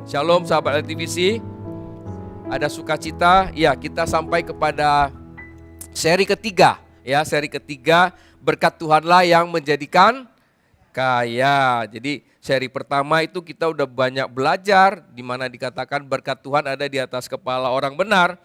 Shalom sahabat LTVC. Ada sukacita, ya kita sampai kepada seri ketiga. Ya, seri ketiga berkat Tuhanlah yang menjadikan kaya. Jadi seri pertama itu kita udah banyak belajar di mana dikatakan berkat Tuhan ada di atas kepala orang benar.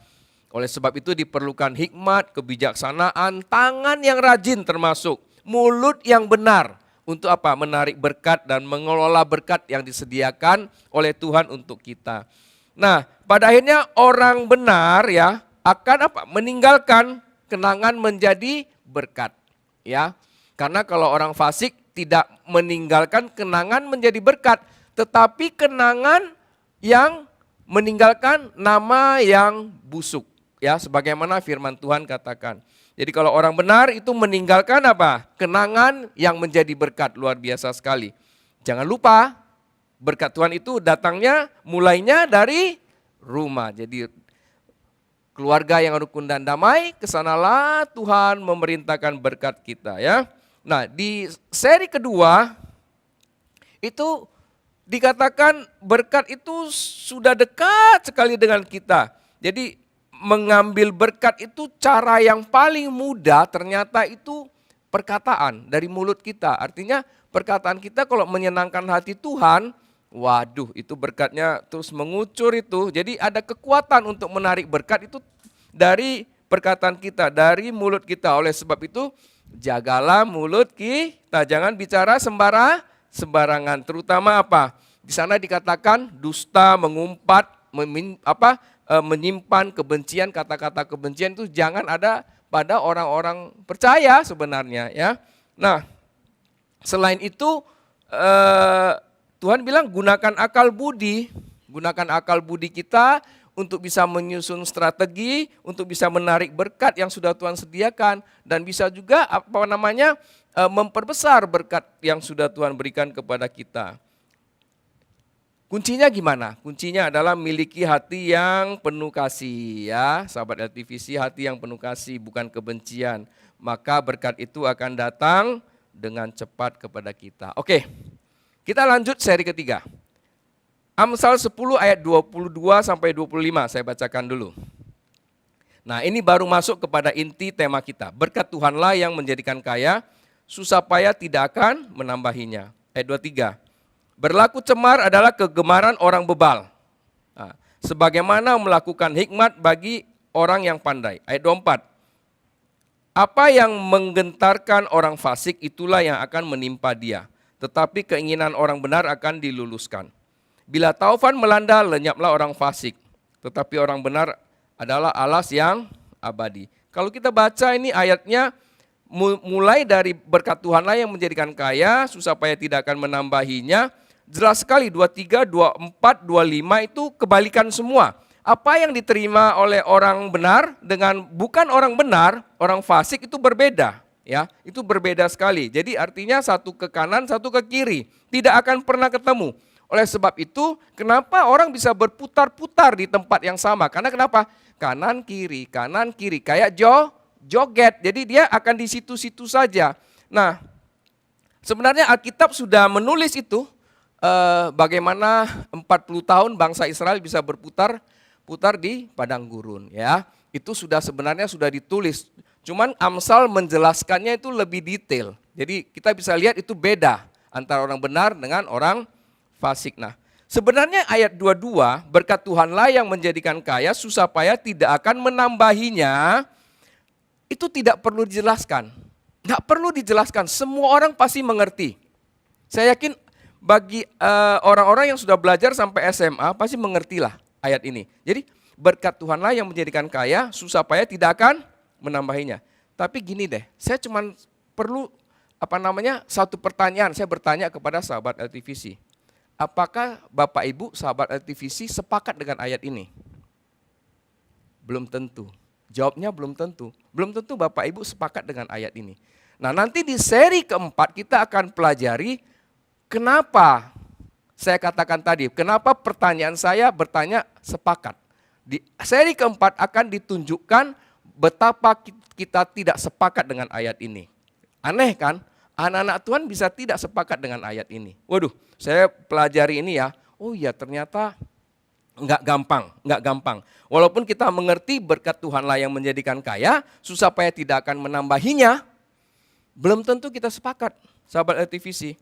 Oleh sebab itu diperlukan hikmat, kebijaksanaan, tangan yang rajin termasuk mulut yang benar. Untuk apa? Menarik berkat dan mengelola berkat yang disediakan oleh Tuhan untuk kita. Nah, pada akhirnya orang benar ya akan apa? Meninggalkan kenangan menjadi berkat. Ya, karena kalau orang fasik tidak meninggalkan kenangan menjadi berkat, tetapi kenangan yang meninggalkan nama yang busuk. Ya, sebagaimana firman Tuhan katakan. Jadi kalau orang benar itu meninggalkan apa? Kenangan yang menjadi berkat, luar biasa sekali. Jangan lupa berkat Tuhan itu datangnya mulainya dari rumah. Jadi keluarga yang rukun dan damai, kesanalah Tuhan memerintahkan berkat kita ya. Nah di seri kedua itu dikatakan berkat itu sudah dekat sekali dengan kita. Jadi mengambil berkat itu cara yang paling mudah ternyata itu perkataan dari mulut kita. Artinya perkataan kita kalau menyenangkan hati Tuhan, waduh itu berkatnya terus mengucur itu. Jadi ada kekuatan untuk menarik berkat itu dari perkataan kita, dari mulut kita. Oleh sebab itu jagalah mulut kita, jangan bicara sembarangan. Terutama apa? Di sana dikatakan dusta, mengumpat, menyimpan kebencian, kata-kata kebencian itu jangan ada pada orang-orang percaya sebenarnya ya. Nah, selain itu Tuhan bilang gunakan akal budi kita untuk bisa menyusun strategi, untuk bisa menarik berkat yang sudah Tuhan sediakan dan bisa juga memperbesar berkat yang sudah Tuhan berikan kepada kita. Kuncinya gimana? Kuncinya adalah miliki hati yang penuh kasih ya, sahabat LTVC, hati yang penuh kasih bukan kebencian. Maka berkat itu akan datang dengan cepat kepada kita. Oke, kita lanjut seri ketiga. Amsal 10 ayat 22 sampai 25 saya bacakan dulu. Nah ini baru masuk kepada inti tema kita. Berkat Tuhanlah yang menjadikan kaya, susah payah tidak akan menambahinya. Ayat 23. Berlaku cemar adalah kegemaran orang bebal. Nah, sebagaimana melakukan hikmat bagi orang yang pandai. Ayat 24. Apa yang menggentarkan orang fasik itulah yang akan menimpa dia. Tetapi keinginan orang benar akan diluluskan. Bila taufan melanda lenyaplah orang fasik. Tetapi orang benar adalah alas yang abadi. Kalau kita baca ini ayatnya mulai dari berkat Tuhanlah yang menjadikan kaya, susah payah tidak akan menambahinya. Jelas sekali 23, 24, 25 itu kebalikan semua. Apa yang diterima oleh orang benar dengan bukan orang benar, orang fasik itu berbeda. Ya, itu berbeda sekali. Jadi artinya satu ke kanan, satu ke kiri. Tidak akan pernah ketemu. Oleh sebab itu, kenapa orang bisa berputar-putar di tempat yang sama? Karena kenapa? Kanan kiri, kayak joget. Jadi dia akan di situ-situ saja. Nah, sebenarnya Alkitab sudah menulis itu. Bagaimana 40 tahun bangsa Israel bisa berputar di padang gurun ya. Itu sebenarnya sudah ditulis. Cuman Amsal menjelaskannya itu lebih detail. Jadi kita bisa lihat itu beda antara orang benar dengan orang fasik. Nah, sebenarnya ayat 22 berkat Tuhanlah yang menjadikan kaya, susah payah tidak akan menambahinya. Itu tidak perlu dijelaskan. Enggak perlu dijelaskan, semua orang pasti mengerti. Saya yakin bagi orang-orang yang sudah belajar sampai SMA pasti mengertilah ayat ini. Jadi berkat Tuhanlah yang menjadikan kaya, susah payah tidak akan menambahinya. Tapi gini deh, saya cuma perlu satu pertanyaan. Saya bertanya kepada sahabat LTVC. Apakah Bapak Ibu sahabat LTVC sepakat dengan ayat ini? Belum tentu. Jawabnya belum tentu. Belum tentu Bapak Ibu sepakat dengan ayat ini. Nah nanti di seri keempat kita akan pelajari kenapa saya katakan tadi, kenapa pertanyaan saya bertanya sepakat. Di seri keempat akan ditunjukkan betapa kita tidak sepakat dengan ayat ini. Aneh kan? Anak-anak Tuhan bisa tidak sepakat dengan ayat ini. Waduh, saya pelajari ini ya. Oh iya ternyata Enggak gampang. Walaupun kita mengerti berkat Tuhanlah yang menjadikan kaya, susah payah tidak akan menambahinya, belum tentu kita sepakat, sahabat LTVC.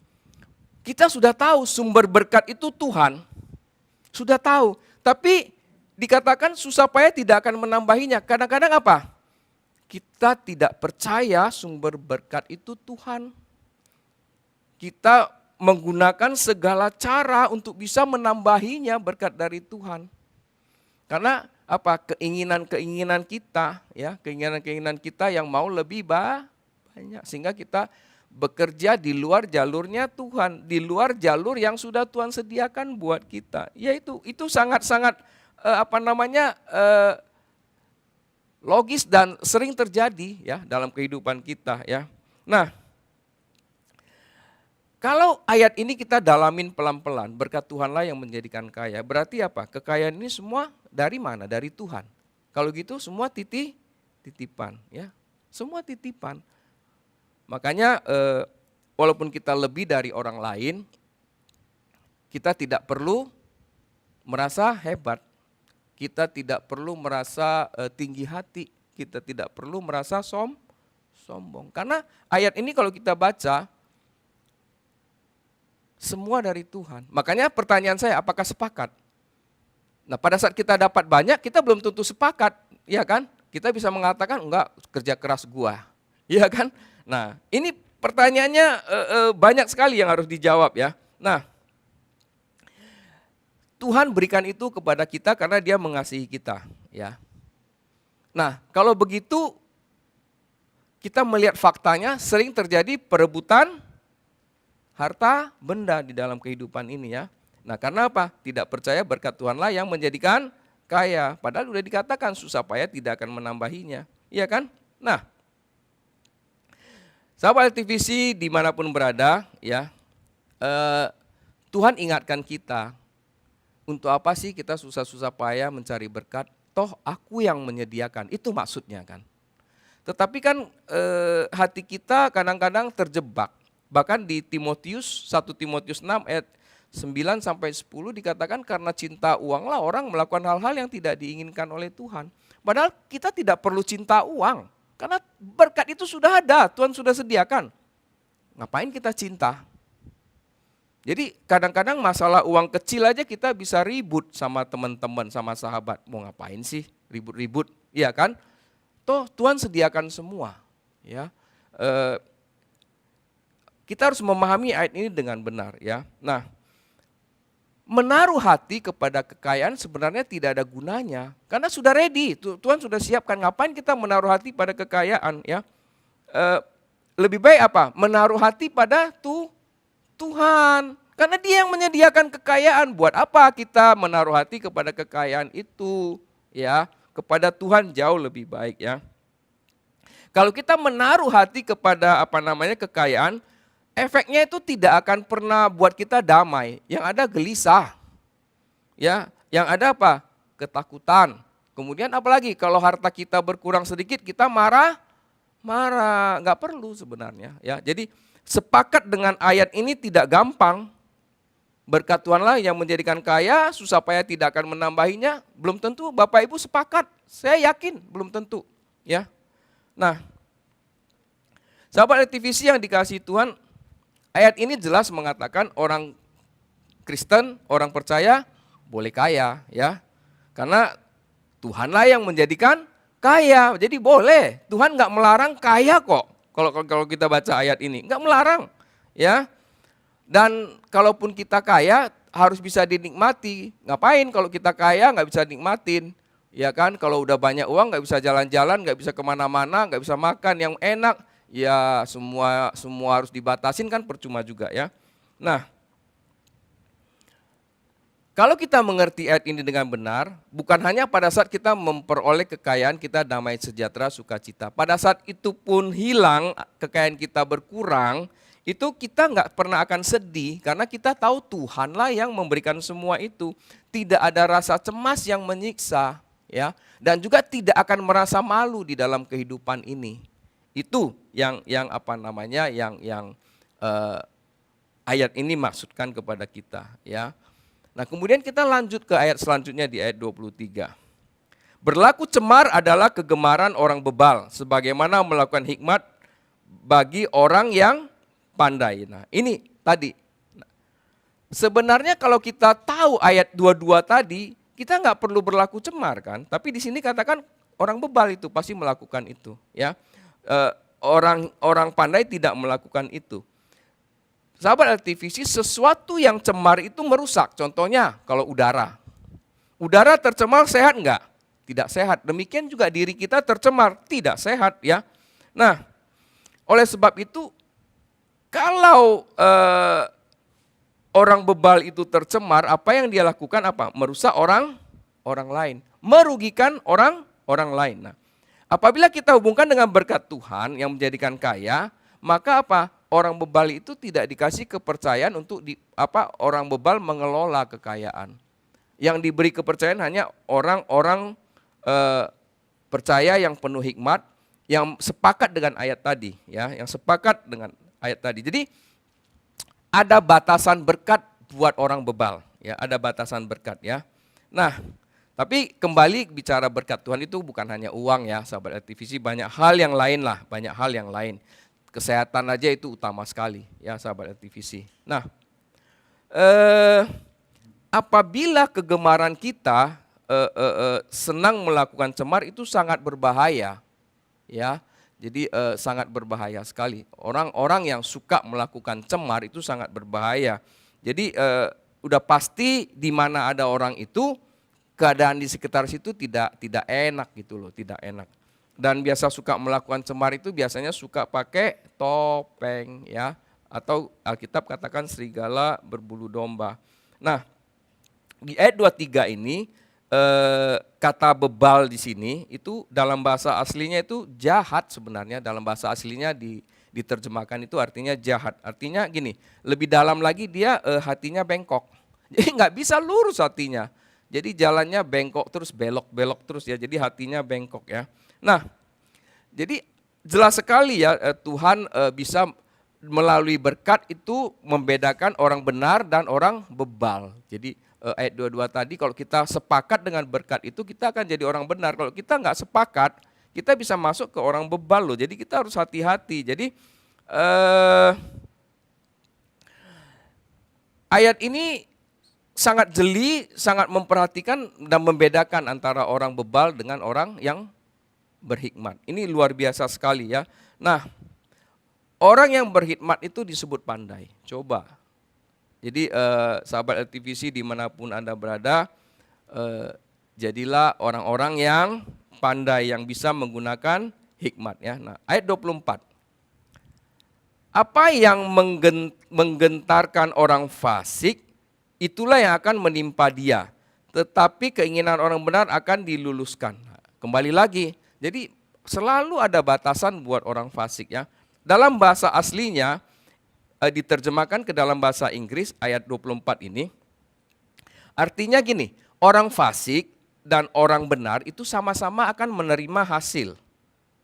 Kita sudah tahu sumber berkat itu Tuhan, sudah tahu. Tapi dikatakan susah payah tidak akan menambahinya. Kadang-kadang apa? Kita tidak percaya sumber berkat itu Tuhan. Kita menggunakan segala cara untuk bisa menambahinya berkat dari Tuhan. Karena apa? Keinginan-keinginan kita, ya, keinginan-keinginan kita yang mau lebih banyak, sehingga kita bekerja di luar jalurnya Tuhan, di luar jalur yang sudah Tuhan sediakan buat kita. Yaitu itu sangat-sangat logis dan sering terjadi ya dalam kehidupan kita ya. Nah, kalau ayat ini kita dalamin pelan-pelan, berkat Tuhanlah yang menjadikan kaya. Berarti apa? Kekayaan ini semua dari mana? Dari Tuhan. Kalau gitu semua titipan, ya. Semua titipan. Makanya walaupun kita lebih dari orang lain, kita tidak perlu merasa hebat. Kita tidak perlu merasa tinggi hati. Kita tidak perlu merasa sombong. Karena ayat ini kalau kita baca, semua dari Tuhan. Makanya pertanyaan saya, apakah sepakat? Nah, pada saat kita dapat banyak, kita belum tentu sepakat, ya kan? Kita bisa mengatakan enggak, kerja keras gua, ya kan? Nah, ini pertanyaannya banyak sekali yang harus dijawab ya. Nah, Tuhan berikan itu kepada kita karena Dia mengasihi kita, ya. Nah, kalau begitu kita melihat faktanya sering terjadi perebutan harta benda di dalam kehidupan ini ya. Nah, karena apa? Tidak percaya berkat Tuhanlah yang menjadikan kaya. Padahal sudah dikatakan susah payah tidak akan menambahinya. Iya kan? Nah, sahabat LTVC dimanapun berada ya, Tuhan ingatkan kita, untuk apa sih kita susah-susah payah mencari berkat? Toh aku yang menyediakan, itu maksudnya kan. Tetapi kan hati kita kadang-kadang terjebak. Bahkan di Timotius, 1 Timotius 6 ayat 9 sampai 10 dikatakan karena cinta uanglah orang melakukan hal-hal yang tidak diinginkan oleh Tuhan. Padahal kita tidak perlu cinta uang. Karena berkat itu sudah ada, Tuhan sudah sediakan. Ngapain kita cinta? Jadi kadang-kadang masalah uang kecil aja kita bisa ribut sama teman-teman, sama sahabat. Mau ngapain sih ribut-ribut? Iya kan? Toh Tuhan sediakan semua. Ya. Kita harus memahami ayat ini dengan benar ya. Nah, menaruh hati kepada kekayaan sebenarnya tidak ada gunanya. Karena sudah ready, Tuhan sudah siapkan. Ngapain kita menaruh hati pada kekayaan ya? Lebih baik apa? Menaruh hati pada Tuhan. Karena Dia yang menyediakan kekayaan. Buat apa kita menaruh hati kepada kekayaan itu ya? Kepada Tuhan jauh lebih baik ya. Kalau kita menaruh hati kepada kekayaan, efeknya itu tidak akan pernah buat kita damai. Yang ada gelisah. Ya, yang ada apa? Ketakutan. Kemudian apalagi kalau harta kita berkurang sedikit kita marah, nggak perlu sebenarnya ya. Jadi sepakat dengan ayat ini tidak gampang. Berkat Tuhanlah yang menjadikan kaya, susah payah tidak akan menambahinya. Belum tentu Bapak Ibu sepakat. Saya yakin belum tentu ya. Nah, sahabat LTVC yang dikasihi Tuhan, ayat ini jelas mengatakan orang Kristen, orang percaya boleh kaya ya. Karena Tuhanlah yang menjadikan kaya. Jadi boleh, Tuhan nggak melarang kaya kok. Kalau kita baca ayat ini, nggak melarang ya. Dan kalaupun kita kaya harus bisa dinikmati. Ngapain kalau kita kaya nggak bisa nikmatin? Ya kan, kalau udah banyak uang nggak bisa jalan-jalan, nggak bisa kemana-mana, nggak bisa makan yang enak. Ya semua harus dibatasin kan percuma juga ya. Nah, kalau kita mengerti ayat ini dengan benar, bukan hanya pada saat kita memperoleh kekayaan kita damai sejahtera sukacita. Pada saat itu pun hilang, kekayaan kita berkurang, itu kita nggak pernah akan sedih karena kita tahu Tuhanlah yang memberikan semua itu. Tidak ada rasa cemas yang menyiksa ya, dan juga tidak akan merasa malu di dalam kehidupan ini. Itu yang ayat ini maksudkan kepada kita ya. Nah, kemudian kita lanjut ke ayat selanjutnya di ayat 23. Berlaku cemar adalah kegemaran orang bebal, sebagaimana melakukan hikmat bagi orang yang pandai. Nah, ini tadi. Sebenarnya kalau kita tahu ayat 22 tadi, kita nggak perlu berlaku cemar kan? Tapi di sini katakan orang bebal itu pasti melakukan itu, ya. Orang pandai tidak melakukan itu. Sahabat LTVC, sesuatu yang cemar itu merusak. Contohnya kalau udara. Udara tercemar sehat enggak? Tidak sehat. Demikian juga diri kita tercemar, tidak sehat ya. Nah, oleh sebab itu kalau orang bebal itu tercemar, apa yang dia lakukan apa? Merusak orang lain, merugikan orang lain. Nah, apabila kita hubungkan dengan berkat Tuhan yang menjadikan kaya, maka apa? Orang bebal itu tidak dikasih kepercayaan untuk orang bebal mengelola kekayaan. Yang diberi kepercayaan hanya orang-orang percaya yang penuh hikmat, yang sepakat dengan ayat tadi, ya, yang sepakat dengan ayat tadi. Jadi ada batasan berkat buat orang bebal, ya, ada batasan berkat, ya. Nah, tapi kembali bicara berkat Tuhan itu bukan hanya uang ya, sahabat LTVC, banyak hal yang lain lah, banyak hal yang lain. Kesehatan aja itu utama sekali ya, sahabat LTVC. Nah, apabila kegemaran kita senang melakukan cemar, itu sangat berbahaya ya. Jadi sangat berbahaya sekali. Orang-orang yang suka melakukan cemar itu sangat berbahaya. Jadi udah pasti di mana ada orang itu, keadaan di sekitar situ tidak enak gitu loh, tidak enak. Dan biasa suka melakukan cemar itu biasanya suka pakai topeng ya, atau Alkitab katakan serigala berbulu domba. Nah, di ayat 23 ini kata bebal di sini itu dalam bahasa aslinya itu jahat sebenarnya. Dalam bahasa aslinya diterjemahkan itu artinya jahat. Artinya gini, lebih dalam lagi dia hatinya bengkok. Jadi nggak bisa lurus hatinya. Jadi jalannya bengkok terus, belok-belok terus ya. Jadi hatinya bengkok ya. Nah, jadi jelas sekali ya Tuhan bisa melalui berkat itu membedakan orang benar dan orang bebal. Jadi ayat 22 tadi, kalau kita sepakat dengan berkat itu kita akan jadi orang benar. Kalau kita nggak sepakat, kita bisa masuk ke orang bebal loh. Jadi kita harus hati-hati. Jadi ayat ini sangat jeli, sangat memperhatikan dan membedakan antara orang bebal dengan orang yang berhikmat. Ini luar biasa sekali ya. Nah, orang yang berhikmat itu disebut pandai. Coba. Jadi sahabat LTVC dimanapun Anda berada, jadilah orang-orang yang pandai, yang bisa menggunakan hikmat ya. Nah, ayat 24. Apa yang menggentarkan orang fasik, itulah yang akan menimpa dia. Tetapi keinginan orang benar akan diluluskan. Nah, kembali lagi, jadi selalu ada batasan buat orang fasik ya. Dalam bahasa aslinya, diterjemahkan ke dalam bahasa Inggris ayat 24 ini, artinya gini, orang fasik dan orang benar itu sama-sama akan menerima hasil.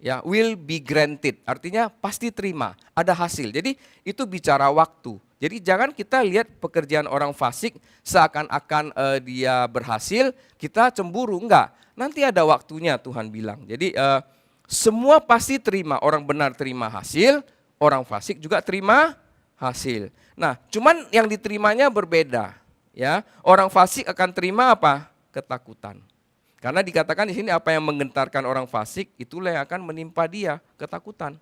Ya, will be granted, artinya pasti terima, ada hasil. Jadi itu bicara waktu. Jadi jangan kita lihat pekerjaan orang fasik seakan-akan dia berhasil, kita cemburu, enggak. Nanti ada waktunya Tuhan bilang. Jadi semua pasti terima, orang benar terima hasil, orang fasik juga terima hasil. Nah, cuman yang diterimanya berbeda, ya. Orang fasik akan terima apa? Ketakutan. Karena dikatakan di sini apa yang menggentarkan orang fasik, itulah yang akan menimpa dia, ketakutan.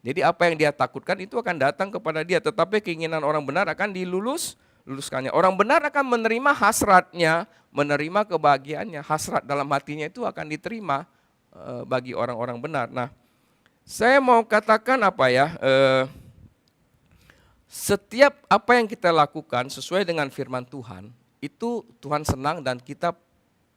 Jadi apa yang dia takutkan itu akan datang kepada dia, tetapi keinginan orang benar akan diluluskannya. Orang benar akan menerima hasratnya, menerima kebahagiaannya. Hasrat dalam hatinya itu akan diterima bagi orang-orang benar. Nah, saya mau katakan apa ya, setiap apa yang kita lakukan sesuai dengan firman Tuhan, itu Tuhan senang dan kita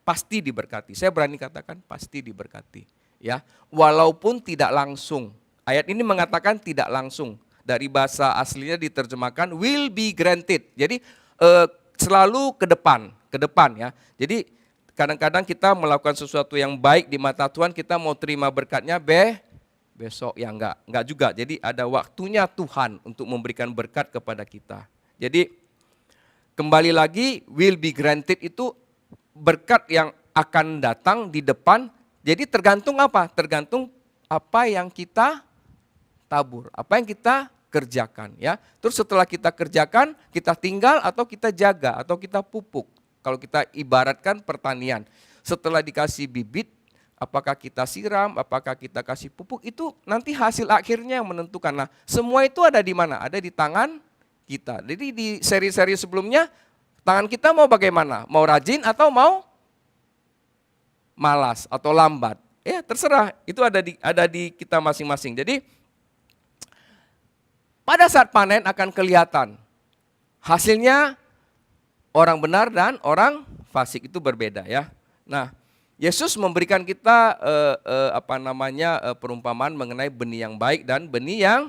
pasti diberkati. Saya berani katakan pasti diberkati. Ya, walaupun tidak langsung. Ayat ini mengatakan tidak langsung. Dari bahasa aslinya diterjemahkan will be granted. Jadi selalu ke depan ya. Jadi kadang-kadang kita melakukan sesuatu yang baik di mata Tuhan, kita mau terima berkatnya besok ya enggak juga. Jadi ada waktunya Tuhan untuk memberikan berkat kepada kita. Jadi Kembali lagi, will be granted itu berkat yang akan datang di depan. Jadi tergantung apa? Tergantung apa yang kita tabur, apa yang kita kerjakan ya. Terus setelah kita kerjakan, kita tinggal atau kita jaga atau kita pupuk. Kalau kita ibaratkan pertanian, setelah dikasih bibit, apakah kita siram, apakah kita kasih pupuk, itu nanti hasil akhirnya yang menentukan. Nah, semua itu ada di mana? Ada di tangan kita. Jadi di seri-seri sebelumnya, tangan kita mau bagaimana? Mau rajin atau mau malas atau lambat? Ya terserah, itu ada di kita masing-masing. Jadi pada saat panen akan kelihatan hasilnya orang benar dan orang fasik itu berbeda ya. Nah, Yesus memberikan kita perumpamaan mengenai benih yang baik dan benih yang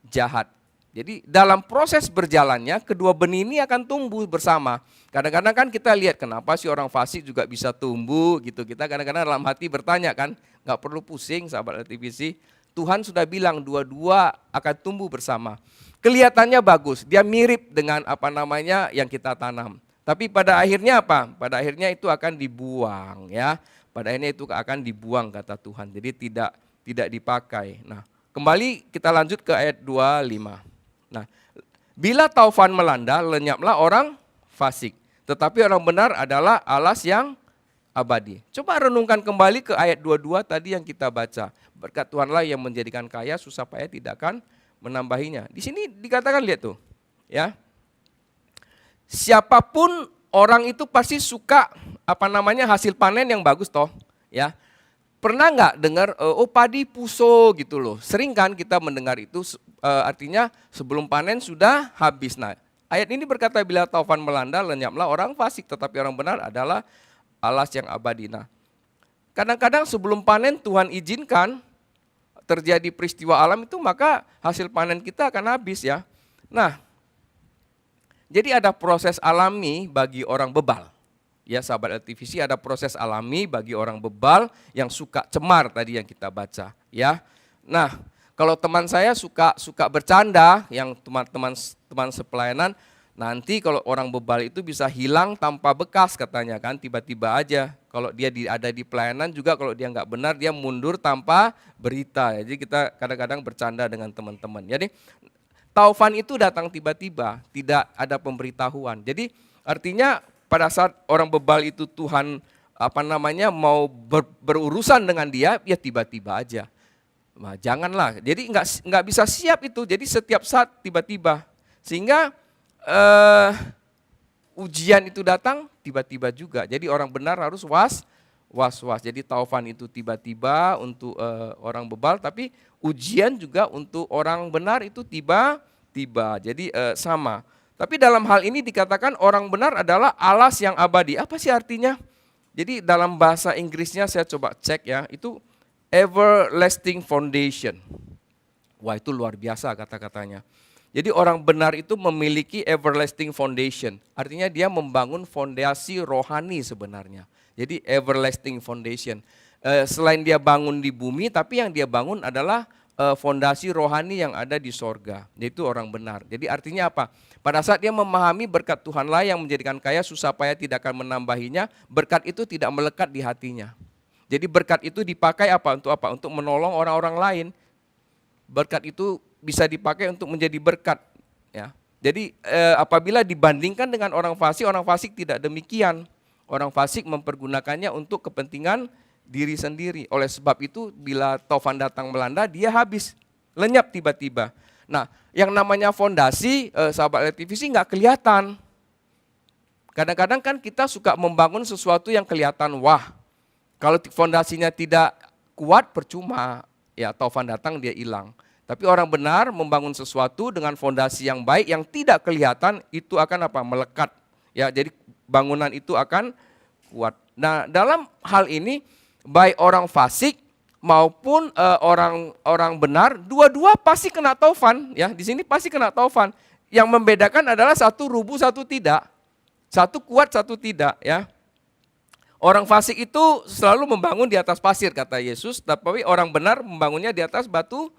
jahat. Jadi dalam proses berjalannya kedua benih ini akan tumbuh bersama. Kadang-kadang kan kita lihat kenapa sih orang fasik juga bisa tumbuh gitu. Kita kadang-kadang dalam hati bertanya kan, nggak perlu pusing sahabat LTVC. Tuhan sudah bilang dua-dua akan tumbuh bersama. Kelihatannya bagus, dia mirip dengan yang kita tanam. Tapi pada akhirnya apa? Pada akhirnya itu akan dibuang ya. Pada akhirnya itu akan dibuang kata Tuhan. Jadi tidak dipakai. Nah, kembali kita lanjut ke ayat 25. Nah, bila taufan melanda, lenyaplah orang fasik. Tetapi orang benar adalah alas yang abadi. Coba renungkan kembali ke ayat 22 tadi yang kita baca. Berkat Tuhanlah yang menjadikan kaya, susah payah tidak akan menambahinya. Di sini dikatakan lihat tuh, ya. Siapapun orang itu pasti suka hasil panen yang bagus toh, ya. Pernah nggak dengar padi puso gitu loh. Sering kan kita mendengar itu artinya sebelum panen sudah habis. Nah, ayat ini berkata bila taufan melanda lenyaplah orang fasik, tetapi orang benar adalah alas yang abadi. Nah, kadang-kadang sebelum panen Tuhan izinkan terjadi peristiwa alam itu, maka hasil panen kita akan habis ya. Nah, jadi ada proses alami bagi orang bebal. Ya sahabat LTVC, ada proses alami bagi orang bebal yang suka cemar tadi yang kita baca ya. Nah, kalau teman saya suka bercanda, yang teman sepelayanan, nanti kalau orang bebal itu bisa hilang tanpa bekas katanya kan, tiba-tiba aja. Kalau dia ada di pelayanan juga, kalau dia nggak benar dia mundur tanpa berita. Jadi kita kadang-kadang bercanda dengan teman-teman. Jadi taufan itu datang tiba-tiba, tidak ada pemberitahuan. Jadi artinya pada saat orang bebal itu Tuhan mau berurusan dengan dia, ya tiba-tiba aja. Nah, janganlah. Jadi nggak bisa siap itu. Jadi setiap saat tiba-tiba. Sehingga ujian itu datang tiba-tiba juga. Jadi orang benar harus was. Jadi taufan itu tiba-tiba untuk orang bebal, tapi ujian juga untuk orang benar itu tiba-tiba. Jadi sama. Tapi dalam hal ini dikatakan orang benar adalah alas yang abadi. Apa sih artinya? Jadi dalam bahasa Inggrisnya saya coba cek ya, itu everlasting foundation. Wah, itu luar biasa kata-katanya. Jadi orang benar itu memiliki everlasting foundation. Artinya dia membangun fondasi rohani sebenarnya. Jadi everlasting foundation. Selain dia bangun di bumi, tapi yang dia bangun adalah fondasi rohani yang ada di sorga. Yaitu orang benar. Jadi artinya apa? Pada saat dia memahami berkat Tuhanlah yang menjadikan kaya, susah payah tidak akan menambahinya, berkat itu tidak melekat di hatinya. Jadi berkat itu dipakai apa? Untuk apa? Untuk menolong orang-orang lain. Berkat itu bisa dipakai untuk menjadi berkat ya. Jadi apabila dibandingkan dengan orang fasik tidak demikian. Orang fasik mempergunakannya untuk kepentingan diri sendiri. Oleh sebab itu bila taufan datang melanda, dia habis, lenyap tiba-tiba. Nah, yang namanya fondasi sahabat LTVC nggak kelihatan. Kadang-kadang kan kita suka membangun sesuatu yang kelihatan wah. Kalau fondasinya tidak kuat percuma, ya taufan datang dia hilang. Tapi orang benar membangun sesuatu dengan fondasi yang baik yang tidak kelihatan, itu akan melekat. Ya, jadi bangunan itu akan kuat. Nah, dalam hal ini baik orang fasik maupun orang benar, dua-dua pasti kena taufan. Ya, di sini pasti kena taufan. Yang membedakan adalah satu rubuh, satu tidak. Satu kuat, satu tidak. Ya. Orang fasik itu selalu membangun di atas pasir kata Yesus, tapi orang benar membangunnya di atas batu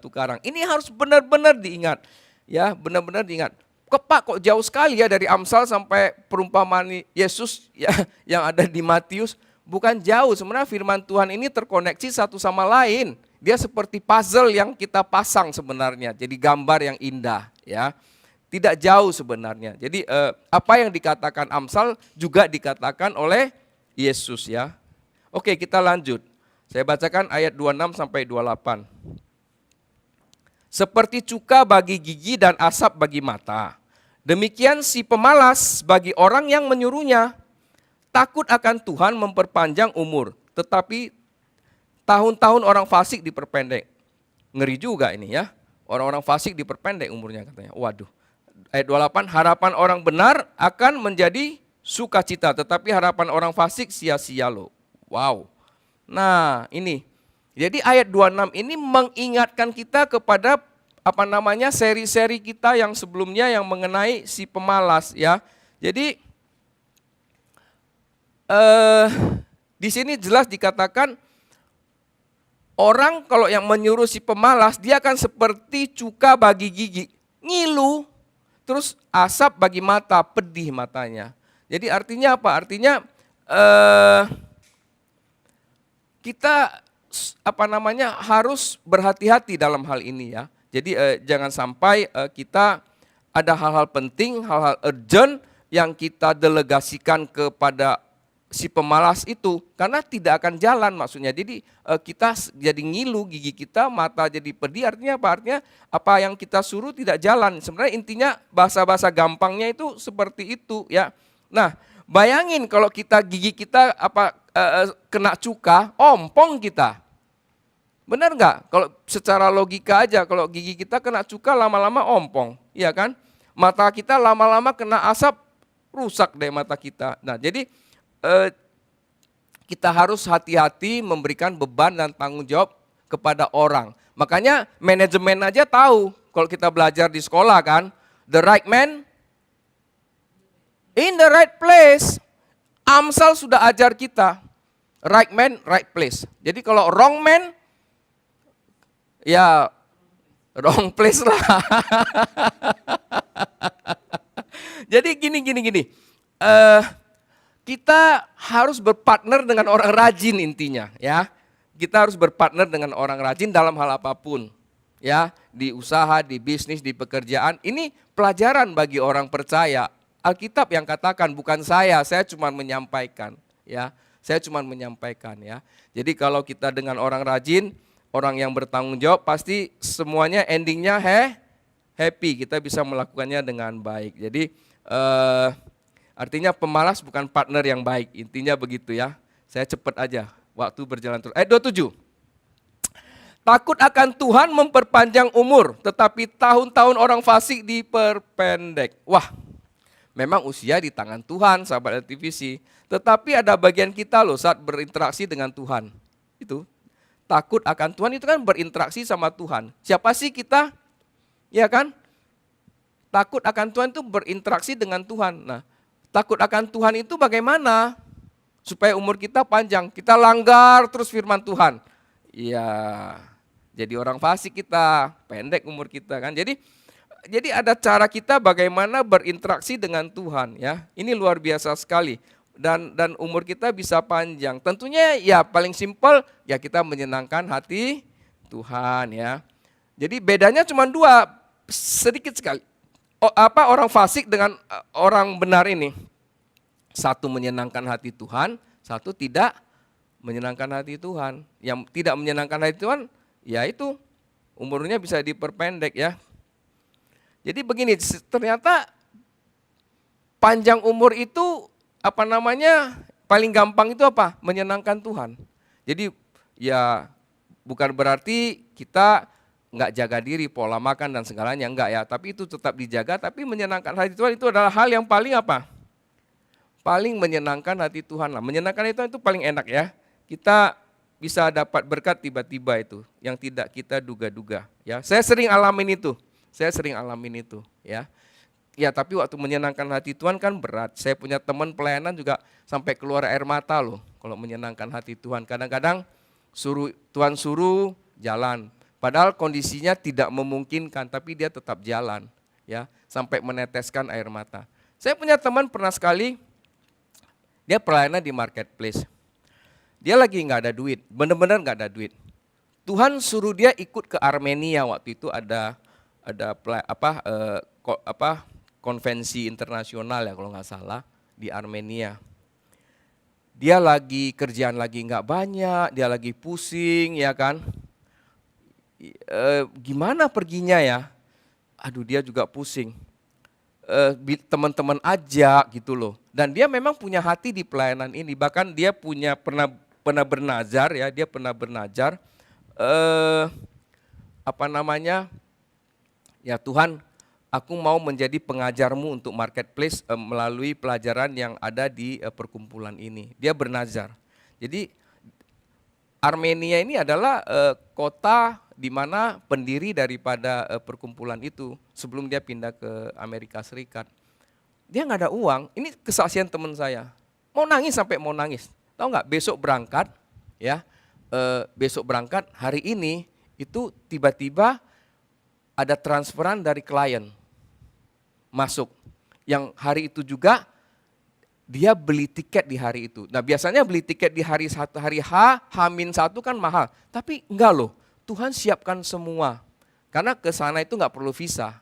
karang. Ini harus benar-benar diingat. Ya, benar-benar diingat. Pak kok jauh sekali ya dari Amsal sampai perumpamaan Yesus ya, yang ada di Matius. Bukan jauh, sebenarnya firman Tuhan ini terkoneksi satu sama lain. Dia seperti puzzle yang kita pasang sebenarnya, jadi gambar yang indah ya. Tidak jauh sebenarnya. Jadi apa yang dikatakan Amsal juga dikatakan oleh Yesus ya. Oke, kita lanjut. Saya bacakan ayat 26 sampai 28. Seperti cuka bagi gigi dan asap bagi mata, demikian si pemalas bagi orang yang menyuruhnya. Takut akan Tuhan memperpanjang umur, tetapi tahun-tahun orang fasik diperpendek. Ngeri juga ini ya, orang-orang fasik diperpendek umurnya katanya. Waduh, ayat 28, harapan orang benar akan menjadi sukacita, tetapi harapan orang fasik sia-sia loh. Wow, nah ini. Jadi ayat 26 ini mengingatkan kita kepada seri-seri kita yang sebelumnya yang mengenai si pemalas ya. Jadi di sini jelas dikatakan orang kalau yang menyuruh si pemalas dia akan seperti cuka bagi gigi, ngilu, terus asap bagi mata, pedih matanya. Jadi artinya apa? Artinya kita harus berhati-hati dalam hal ini ya. Jadi jangan sampai kita ada hal-hal penting, hal-hal urgent yang kita delegasikan kepada si pemalas itu karena tidak akan jalan maksudnya. Jadi kita jadi ngilu, gigi kita, mata jadi pedih. Artinya apa? Artinya apa yang kita suruh tidak jalan. Sebenarnya intinya bahasa-bahasa gampangnya itu seperti itu ya. Nah, bayangin kalau gigi kita kena cuka, ompong kita. Benar nggak? Kalau secara logika aja, kalau gigi kita kena cuka lama-lama ompong, iya kan? Mata kita lama-lama kena asap, rusak deh mata kita. Nah jadi kita harus hati-hati memberikan beban dan tanggung jawab kepada orang. Makanya manajemen aja tahu, kalau kita belajar di sekolah kan, the right man in the right place. Amsal sudah ajar kita, right man, right place. Jadi kalau wrong man, ya wrong place lah. Jadi gini. Kita harus berpartner dengan orang rajin intinya ya. Kita harus berpartner dengan orang rajin dalam hal apapun. Ya, di usaha, di bisnis, di pekerjaan. Ini pelajaran bagi orang percaya. Alkitab yang katakan, bukan saya cuma menyampaikan ya. Saya cuma menyampaikan ya. Jadi kalau kita dengan orang rajin, orang yang bertanggung jawab, pasti semuanya endingnya happy, kita bisa melakukannya dengan baik. Jadi artinya pemalas bukan partner yang baik, intinya begitu ya. Saya cepat aja, waktu berjalan terus. Ayat 27. Takut akan Tuhan memperpanjang umur, tetapi tahun-tahun orang fasik diperpendek. Wah, memang usia di tangan Tuhan, sahabat LTVC. Tetapi ada bagian kita loh saat berinteraksi dengan Tuhan. Itu takut akan Tuhan itu kan berinteraksi sama Tuhan. Siapa sih kita? Ya kan? Takut akan Tuhan itu berinteraksi dengan Tuhan. Nah, takut akan Tuhan itu bagaimana? Supaya umur kita panjang. Kita langgar terus firman Tuhan. Iya, jadi orang fasik kita, pendek umur kita kan. Jadi ada cara kita bagaimana berinteraksi dengan Tuhan ya. Ini luar biasa sekali. Dan umur kita bisa panjang. Tentunya ya paling simpel ya kita menyenangkan hati Tuhan ya. Jadi bedanya cuma dua, sedikit sekali. Orang fasik dengan orang benar ini. Satu menyenangkan hati Tuhan, satu tidak menyenangkan hati Tuhan. Yang tidak menyenangkan hati Tuhan, ya itu umurnya bisa diperpendek ya. Jadi begini, ternyata panjang umur itu paling gampang itu apa? Menyenangkan Tuhan. Jadi ya bukan berarti kita nggak jaga diri, pola makan dan segalanya, enggak ya. Tapi itu tetap dijaga, tapi menyenangkan hati Tuhan itu adalah hal yang paling apa? Paling menyenangkan hati Tuhan lah. Menyenangkan Tuhan itu paling enak ya. Kita bisa dapat berkat tiba-tiba itu, yang tidak kita duga-duga ya. Saya sering alamin itu ya. Ya tapi waktu menyenangkan hati Tuhan kan berat. Saya punya teman pelayanan juga sampai keluar air mata loh kalau menyenangkan hati Tuhan. Kadang-kadang Tuhan suruh jalan. Padahal kondisinya tidak memungkinkan tapi dia tetap jalan. ya, sampai meneteskan air mata. Saya punya teman pernah sekali, dia pelayanan di marketplace. Dia lagi nggak ada duit, benar-benar nggak ada duit. Tuhan suruh dia ikut ke Armenia, waktu itu ada konvensi internasional ya kalau nggak salah di Armenia. Dia lagi kerjaan lagi nggak banyak, dia lagi pusing ya kan. Gimana perginya ya? Aduh, dia juga pusing. Teman-teman ajak gitu loh. Dan dia memang punya hati di pelayanan ini. Bahkan dia pernah bernazar ya, dia pernah bernazar. Ya Tuhan, aku mau menjadi pengajarmu untuk marketplace melalui pelajaran yang ada di perkumpulan ini. Dia bernazar. Jadi Armenia ini adalah kota di mana pendiri daripada perkumpulan itu sebelum dia pindah ke Amerika Serikat. Dia nggak ada uang. Ini kesaksian teman saya. Mau nangis sampai mau nangis. Tahu nggak? Besok berangkat, ya. Besok berangkat. Hari ini itu tiba-tiba ada transferan dari klien masuk. Yang hari itu juga dia beli tiket di hari itu. Nah biasanya beli tiket di hari H-1 kan mahal. Tapi enggak loh, Tuhan siapkan semua. Karena ke sana itu enggak perlu visa.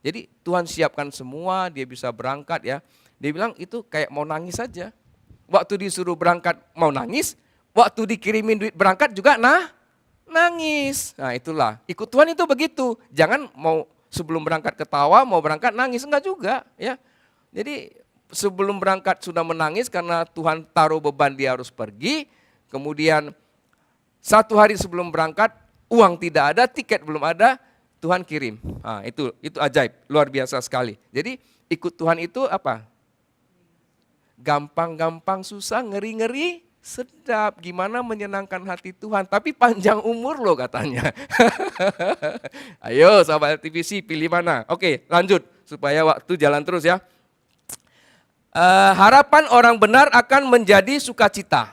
Jadi Tuhan siapkan semua, dia bisa berangkat ya. Dia bilang itu kayak mau nangis saja. Waktu disuruh berangkat mau nangis, waktu dikirimin duit berangkat juga nangis. Nah itulah, ikut Tuhan itu begitu. Jangan mau sebelum berangkat ketawa, mau berangkat nangis, enggak juga ya. Jadi sebelum berangkat sudah menangis karena Tuhan taruh beban dia harus pergi. Kemudian 1 hari sebelum berangkat uang tidak ada, tiket belum ada, Tuhan kirim. Nah, itu ajaib, luar biasa sekali. Jadi ikut Tuhan itu apa? Gampang-gampang susah, ngeri-ngeri sedap. Gimana menyenangkan hati Tuhan, tapi panjang umur loh katanya. Ayo sahabat LTVC pilih mana? Oke lanjut supaya waktu jalan terus ya. Harapan orang benar akan menjadi sukacita,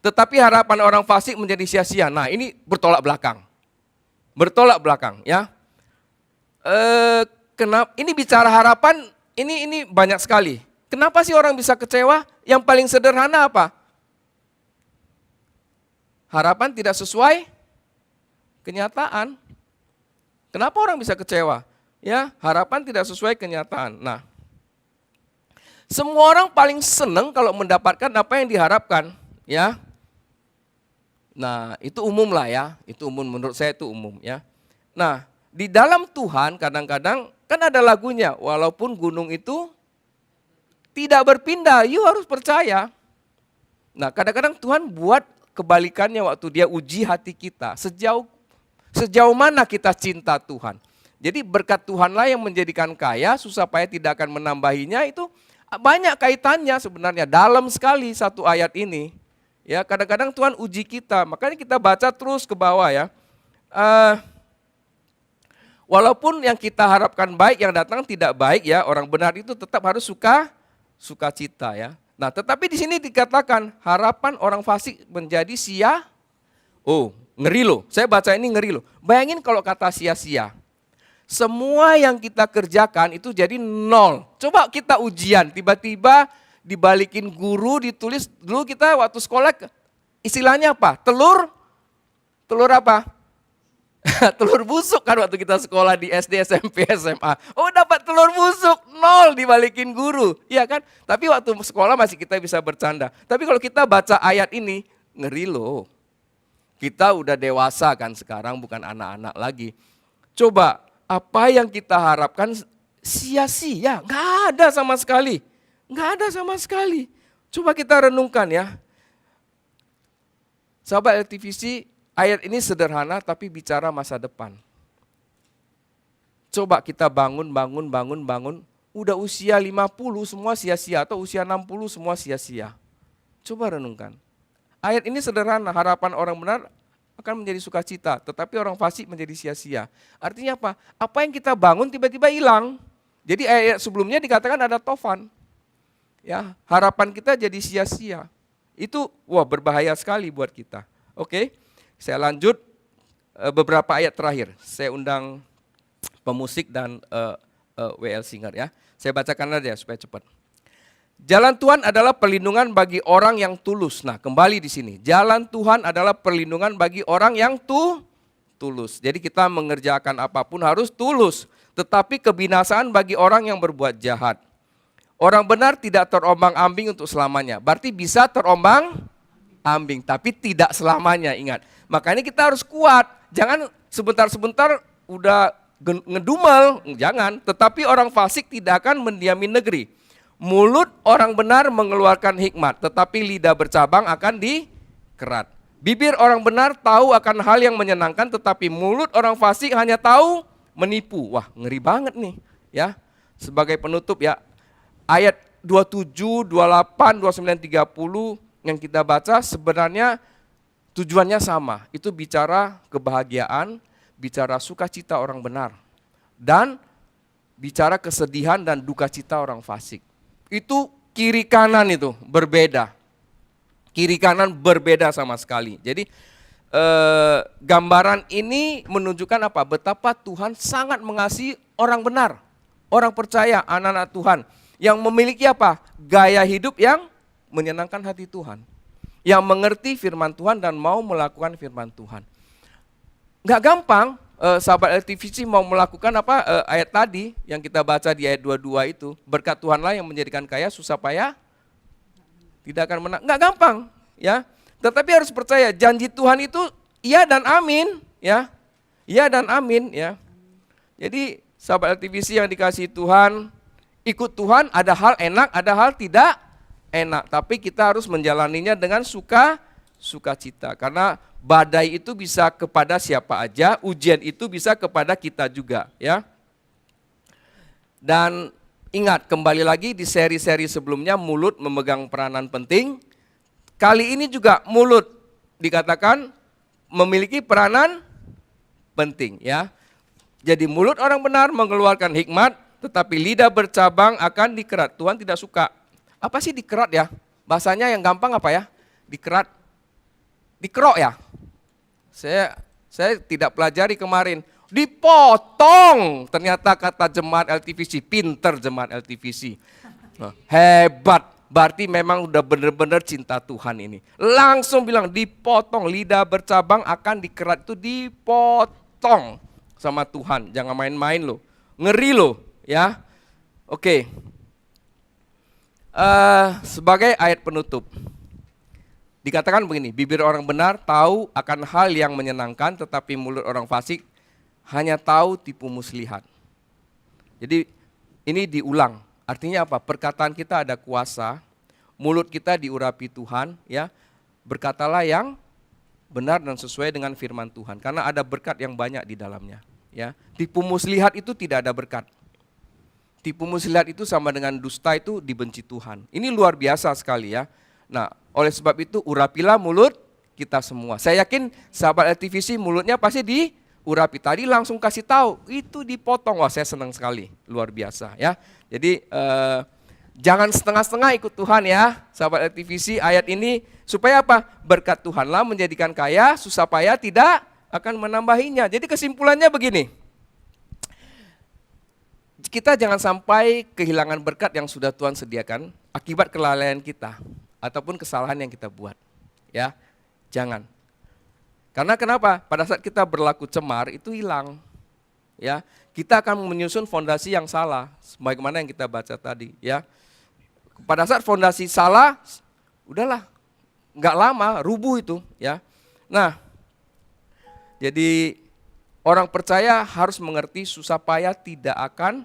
tetapi harapan orang fasik menjadi sia-sia. Nah ini bertolak belakang. Bertolak belakang ya. Kenapa? Ini bicara harapan, ini banyak sekali. Kenapa sih orang bisa kecewa? Yang paling sederhana apa? Harapan tidak sesuai kenyataan. Kenapa orang bisa kecewa? Ya, harapan tidak sesuai kenyataan. Nah, semua orang paling senang kalau mendapatkan apa yang diharapkan, ya. Nah, itu umum lah ya, itu umum, menurut saya itu umum ya. Nah, di dalam Tuhan kadang-kadang kan ada lagunya, walaupun gunung itu tidak berpindah, you harus percaya. Nah, kadang-kadang Tuhan buat kebalikannya waktu dia uji hati kita, sejauh mana kita cinta Tuhan. Jadi berkat Tuhanlah yang menjadikan kaya, susah payah tidak akan menambahinya, itu banyak kaitannya sebenarnya, dalam sekali satu ayat ini. Ya, kadang-kadang Tuhan uji kita, makanya kita baca terus ke bawah ya. Walaupun yang kita harapkan baik, yang datang tidak baik ya, orang benar itu tetap harus sukacita ya. Nah, tetapi di sini dikatakan harapan orang fasik menjadi sia. Oh, ngeri loh. Saya baca ini ngeri loh. Bayangin kalau kata sia-sia. Semua yang kita kerjakan itu jadi nol. Coba kita ujian, tiba-tiba dibalikin guru, ditulis dulu kita waktu sekolah istilahnya apa? Telur apa? Telur busuk kan waktu kita sekolah di SD, SMP, SMA. Oh dapat telur busuk, nol dibalikin guru. Iya kan? Tapi waktu sekolah masih kita bisa bercanda. Tapi kalau kita baca ayat ini, ngeri loh. Kita udah dewasa kan sekarang, bukan anak-anak lagi. Coba, apa yang kita harapkan sia-sia? Nggak ada sama sekali. Nggak ada sama sekali. Coba kita renungkan ya. Sahabat LTVC, ayat ini sederhana tapi bicara masa depan. Coba kita bangun. Udah usia 50 semua sia-sia atau usia 60 semua sia-sia. Coba renungkan. Ayat ini sederhana, harapan orang benar akan menjadi sukacita, tetapi orang fasik menjadi sia-sia. Artinya apa? Apa yang kita bangun tiba-tiba hilang. Jadi ayat sebelumnya dikatakan ada tofan. Ya, harapan kita jadi sia-sia. Itu berbahaya sekali buat kita. Oke. Saya lanjut beberapa ayat terakhir. Saya undang pemusik dan W.L. Singer ya. Saya bacakan aja supaya cepat. Jalan Tuhan adalah perlindungan bagi orang yang tulus. Nah, kembali di sini. Jalan Tuhan adalah perlindungan bagi orang yang tulus. Jadi kita mengerjakan apapun harus tulus. Tetapi kebinasaan bagi orang yang berbuat jahat. Orang benar tidak terombang-ambing untuk selamanya. Berarti bisa terombang-ambing, tapi tidak selamanya, ingat. Makanya kita harus kuat. Jangan sebentar-sebentar udah ngedumel, jangan. Tetapi orang fasik tidak akan mendiami negeri. Mulut orang benar mengeluarkan hikmat, tetapi lidah bercabang akan dikerat. Bibir orang benar tahu akan hal yang menyenangkan, tetapi mulut orang fasik hanya tahu menipu. Wah, ngeri banget nih, ya. Sebagai penutup ya, ayat 27, 28, 29, 30 yang kita baca sebenarnya tujuannya sama. Itu bicara kebahagiaan, bicara sukacita orang benar, dan bicara kesedihan dan duka cita orang fasik. Itu kiri kanan itu berbeda. Kiri kanan berbeda sama sekali. Jadi gambaran ini menunjukkan apa? Betapa Tuhan sangat mengasihi orang benar, orang percaya, anak-anak Tuhan. Yang memiliki apa? Gaya hidup yang menyenangkan hati Tuhan. Yang mengerti firman Tuhan dan mau melakukan firman Tuhan. Nggak gampang. Sahabat LTVC mau melakukan apa ayat tadi yang kita baca di ayat 22 itu, berkat Tuhanlah yang menjadikan kaya, susah payah tidak akan menang. Nggak gampang ya, tetapi harus percaya janji Tuhan itu iya dan amin ya, iya dan amin ya. Jadi sahabat LTVC yang dikasihi Tuhan, ikut Tuhan ada hal enak, ada hal tidak enak, tapi kita harus menjalaninya dengan sukacita, karena badai itu bisa kepada siapa aja, ujian itu bisa kepada kita juga ya. Dan ingat, kembali lagi di seri-seri sebelumnya mulut memegang peranan penting. Kali ini juga mulut dikatakan memiliki peranan penting ya. Jadi mulut orang benar mengeluarkan hikmat, tetapi lidah bercabang akan dikerat. Tuhan tidak suka. Apa sih dikerat ya? Bahasanya yang gampang apa ya? Dikerat. Dikerok ya? Saya tidak pelajari kemarin. Dipotong. Ternyata kata jemaat LTVC, pinter jemaat LTVC. Hebat. Berarti memang udah benar-benar cinta Tuhan ini. Langsung bilang dipotong, lidah bercabang akan dikerat, itu dipotong sama Tuhan. Jangan main-main loh. Ngeri loh ya. Oke. Sebagai ayat penutup. Dikatakan begini, bibir orang benar tahu akan hal yang menyenangkan, tetapi mulut orang fasik hanya tahu tipu muslihat. Jadi ini diulang, artinya apa? Perkataan kita ada kuasa, mulut kita diurapi Tuhan, ya. Berkatalah yang benar dan sesuai dengan firman Tuhan, karena ada berkat yang banyak di dalamnya. Ya. Tipu muslihat itu tidak ada berkat. Tipu muslihat itu sama dengan dusta, itu dibenci Tuhan. Ini luar biasa sekali ya. Nah, oleh sebab itu urapilah mulut kita semua. Saya yakin sahabat LTVC mulutnya pasti diurapi. Tadi langsung kasih tahu, itu dipotong. Wah, saya senang sekali, luar biasa ya. Jadi jangan setengah-setengah ikut Tuhan ya, sahabat LTVC. Ayat ini supaya apa? Berkat Tuhanlah menjadikan kaya, susah payah tidak akan menambahinya. Jadi kesimpulannya begini. Kita jangan sampai kehilangan berkat yang sudah Tuhan sediakan akibat kelalaian kita ataupun kesalahan yang kita buat. Ya, jangan. Karena kenapa? Pada saat kita berlaku cemar itu hilang. Ya, kita akan menyusun fondasi yang salah, sebagaimana yang kita baca tadi. Ya, pada saat fondasi salah, udahlah, nggak lama rubuh itu. Ya, nah, jadi orang percaya harus mengerti susah payah tidak akan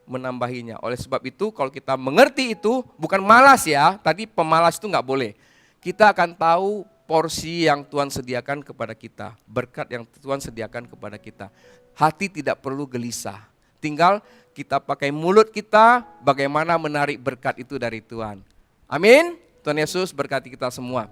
menambahinya. Oleh sebab itu kalau kita mengerti itu, bukan malas ya, tadi pemalas itu nggak boleh. Kita akan tahu porsi yang Tuhan sediakan kepada kita, berkat yang Tuhan sediakan kepada kita. Hati tidak perlu gelisah, tinggal kita pakai mulut kita bagaimana menarik berkat itu dari Tuhan. Amin. Tuhan Yesus berkati kita semua.